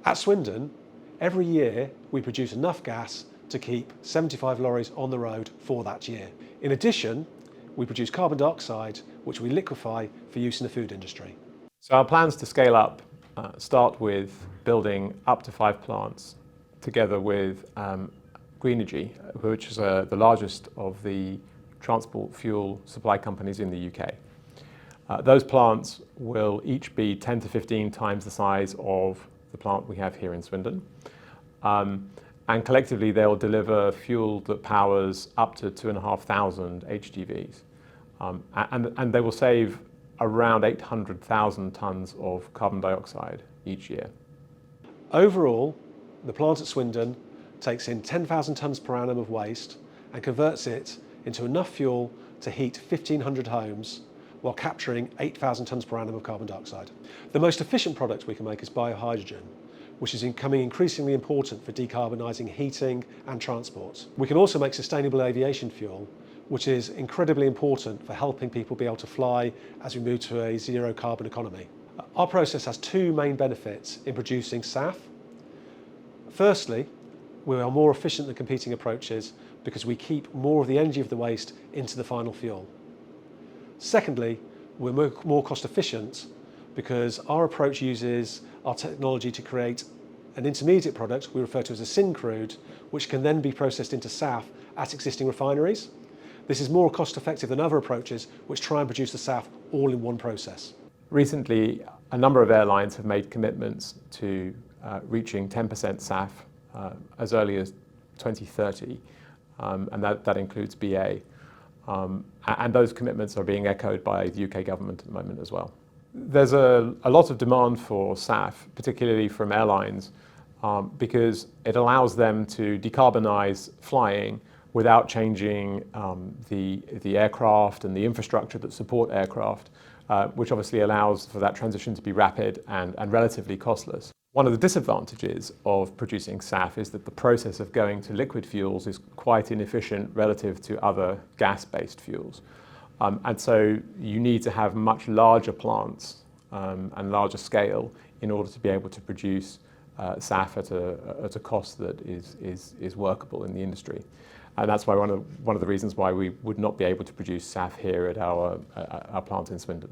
At Swindon, every year we produce enough gas to keep 75 lorries on the road for that year. In addition, we produce carbon dioxide, which we liquefy for use in the food industry. So our plans to scale up start with building up to 5 plants together with Greenergy, which is the largest of the transport fuel supply companies in the UK. Those plants will each be 10 to 15 times the size of the plant we have here in Swindon. And collectively they'll deliver fuel that powers up to 2,500 HGVs. And they will save around 800,000 tonnes of carbon dioxide each year. Overall, the plant at Swindon takes in 10,000 tonnes per annum of waste and converts it into enough fuel to heat 1,500 homes while capturing 8,000 tonnes per annum of carbon dioxide. The most efficient product we can make is biohydrogen, which is becoming increasingly important for decarbonising heating and transport. We can also make sustainable aviation fuel, which is incredibly important for helping people be able to fly as we move to a zero carbon economy. Our process has two main benefits in producing SAF. Firstly, we are more efficient than competing approaches because we keep more of the energy of the waste into the final fuel. Secondly, we're more cost efficient because our approach uses our technology to create an intermediate product we refer to as a syncrude, which can then be processed into SAF at existing refineries. This is more cost effective than other approaches which try and produce the SAF all in one process. Recently, a number of airlines have made commitments to reaching 10% SAF as early as 2030, and that includes BA. And those commitments are being echoed by the UK government at the moment as well. There's a lot of demand for SAF, particularly from airlines, because it allows them to decarbonise flying without changing the aircraft and the infrastructure that support aircraft, which obviously allows for that transition to be rapid and relatively costless. One of the disadvantages of producing SAF is that the process of going to liquid fuels is quite inefficient relative to other gas-based fuels. And so you need to have much larger plants and larger scale in order to be able to produce SAF at a cost that is workable in the industry. And that's why one of the reasons why we would not be able to produce SAF here at our plant in Swindon.